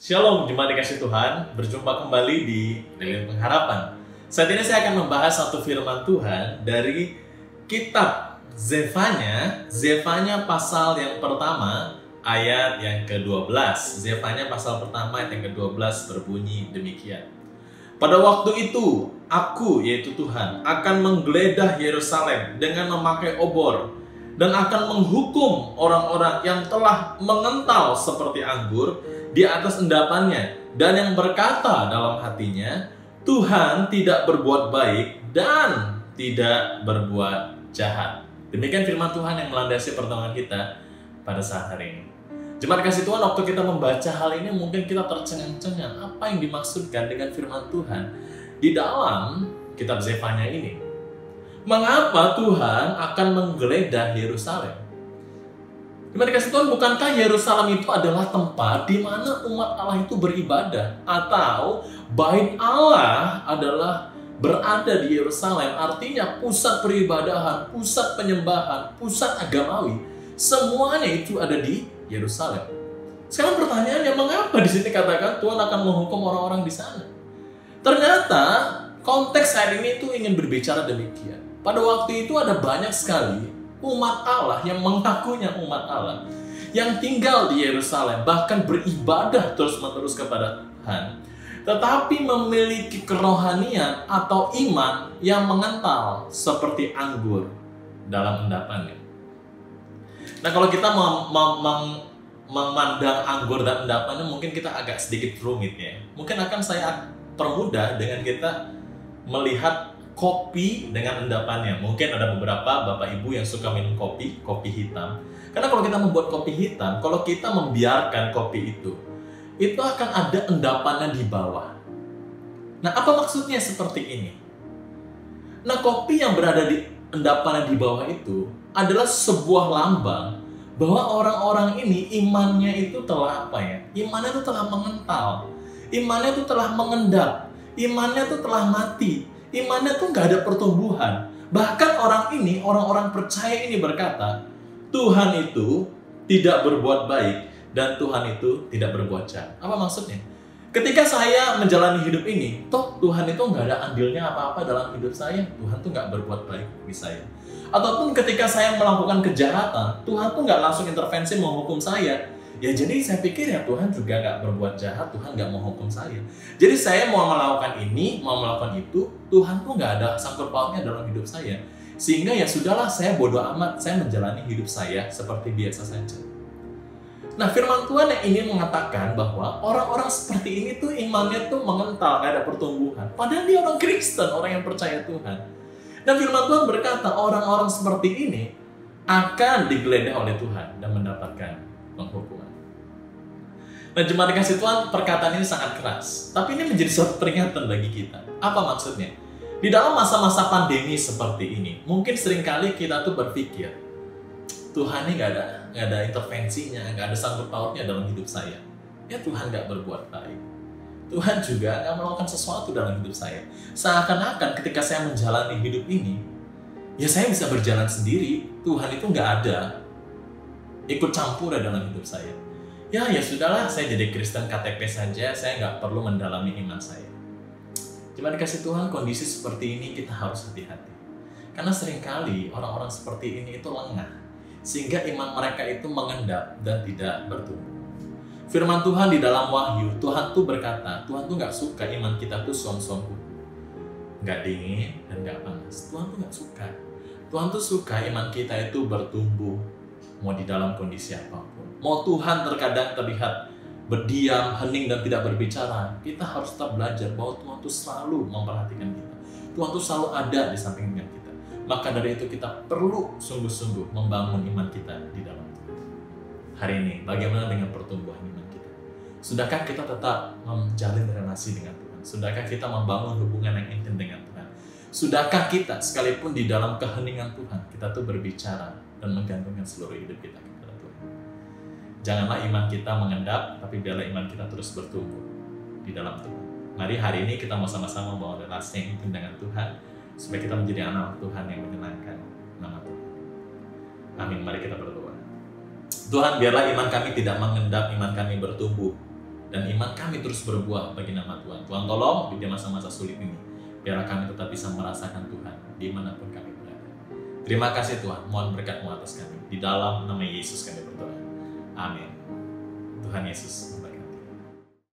Shalom, jemaat dikasih Tuhan. Berjumpa kembali di Lilin Pengharapan. Saat ini saya akan membahas satu firman Tuhan dari kitab Zefanya pasal yang pertama, ayat yang ke-12. Zefanya pasal pertama, ayat yang ke-12 berbunyi demikian. Pada waktu itu, aku, yaitu Tuhan, akan menggeledah Yerusalem dengan memakai obor dan akan menghukum orang-orang yang telah mengental seperti anggur di atas endapannya, dan yang berkata dalam hatinya, Tuhan tidak berbuat baik dan tidak berbuat jahat. Demikian firman Tuhan yang melandasi pertemuan kita pada saat hari ini. Jemaat kasih Tuhan, waktu kita membaca hal ini mungkin kita tercengang-cengang apa yang dimaksudkan dengan firman Tuhan di dalam kitab Zefanya ini. Mengapa Tuhan akan menggeledah Yerusalem? Jemaat dikasih Tuhan, bukankah Yerusalem itu adalah tempat di mana umat Allah itu beribadah? Atau bait Allah adalah berada di Yerusalem, artinya pusat peribadahan, pusat penyembahan, pusat agamawi, semuanya itu ada di Yerusalem. Sekarang pertanyaannya, mengapa di sini katakan Tuhan akan menghukum orang-orang di sana? Ternyata konteks hari ini itu ingin berbicara demikian. Pada waktu itu ada banyak sekali umat Allah yang mengakunya umat Allah, yang tinggal di Yerusalem, bahkan beribadah terus-menerus kepada Tuhan, tetapi memiliki kerohanian atau iman yang mengental seperti anggur dalam endapannya. Nah, kalau kita memandang anggur dan endapannya, mungkin kita agak sedikit rumit ya. Mungkin akan saya permudah dengan kita melihat kopi dengan endapannya. Mungkin ada beberapa bapak ibu yang suka minum kopi hitam. Karena kalau kita membuat kopi hitam, kalau kita membiarkan kopi itu akan ada endapannya di bawah. Nah, apa maksudnya seperti ini? Nah, kopi yang berada di endapannya di bawah itu adalah sebuah lambang bahwa orang-orang ini imannya itu telah apa ya? Imannya itu telah mengental. Imannya itu telah mengendap. Imannya itu telah mati. Imannya tuh nggak ada pertumbuhan. Bahkan orang-orang percaya ini berkata, Tuhan itu tidak berbuat baik dan Tuhan itu tidak berbuat jahat. Apa maksudnya? Ketika saya menjalani hidup ini, toh Tuhan itu nggak ada andilnya apa-apa dalam hidup saya. Tuhan tuh nggak berbuat baik bagi saya. Ataupun ketika saya melakukan kejahatan, Tuhan tuh nggak langsung intervensi menghukum saya. Ya jadi saya pikir ya Tuhan juga nggak berbuat jahat, Tuhan nggak menghukum saya. Jadi saya mau melakukan ini, mau melakukan itu, Tuhan tuh nggak ada sangkut pautnya dalam hidup saya. Sehingga ya sudahlah, saya bodoh amat, saya menjalani hidup saya seperti biasa saja. Nah, firman Tuhan yang ingin mengatakan bahwa orang-orang seperti ini tuh imannya tuh mengental, nggak ada pertumbuhan. Padahal dia orang Kristen, orang yang percaya Tuhan. Dan firman Tuhan berkata orang-orang seperti ini akan digeledah oleh Tuhan dan mendapatkan penghukuman. Nah, jemaat dikasih Tuhan, perkataan ini sangat keras. Tapi ini menjadi suatu peringatan bagi kita. Apa maksudnya? Di dalam masa-masa pandemi seperti ini, mungkin seringkali kita tuh berpikir, Tuhan ini nggak ada intervensinya, nggak ada sangkut pautnya dalam hidup saya. Ya Tuhan nggak berbuat baik. Tuhan juga nggak melakukan sesuatu dalam hidup saya. Seakan-akan ketika saya menjalani hidup ini, ya saya bisa berjalan sendiri. Tuhan itu nggak ada ikut campur dalam hidup saya. Ya sudahlah, saya jadi Kristen KTP saja, saya nggak perlu mendalami iman saya. Cuma dikasih Tuhan, kondisi seperti ini kita harus hati-hati. Karena seringkali orang-orang seperti ini itu lengah, sehingga iman mereka itu mengendap dan tidak bertumbuh. Firman Tuhan di dalam Wahyu, Tuhan tuh berkata, Tuhan tuh nggak suka iman kita tuh suam-suam kuku. Nggak dingin dan nggak panas. Tuhan tuh nggak suka. Tuhan tuh suka iman kita itu bertumbuh, mau di dalam kondisi apapun. Mau Tuhan terkadang terlihat berdiam, hening, dan tidak berbicara, kita harus tetap belajar bahwa Tuhan itu selalu memperhatikan kita. Tuhan itu selalu ada di samping kita. Maka dari itu kita perlu sungguh-sungguh membangun iman kita di dalam Tuhan. Hari ini, bagaimana dengan pertumbuhan iman kita? Sudahkah kita tetap menjalin relasi dengan Tuhan? Sudahkah kita membangun hubungan yang intim dengan Tuhan? Sudahkah kita, sekalipun di dalam keheningan Tuhan, kita tuh berbicara dan menggantungkan seluruh hidup kita kepada Tuhan? Janganlah iman kita mengendap, tapi biarlah iman kita terus bertumbuh di dalam Tuhan. Mari hari ini kita mau sama-sama membangun relasi yang intim dengan Tuhan, supaya kita menjadi anak Tuhan yang menyenangkan nama Tuhan. Amin. Mari kita berdoa. Tuhan, biarlah iman kami tidak mengendap, iman kami bertumbuh dan iman kami terus berbuah bagi nama Tuhan. Tuhan tolong di masa-masa sulit ini, biar kami tetap bisa merasakan Tuhan dimanapun kami berada. Terima kasih Tuhan, mohon berkat-Mu atas kami. Di dalam nama Yesus kami berdoa. Amin. Tuhan Yesus.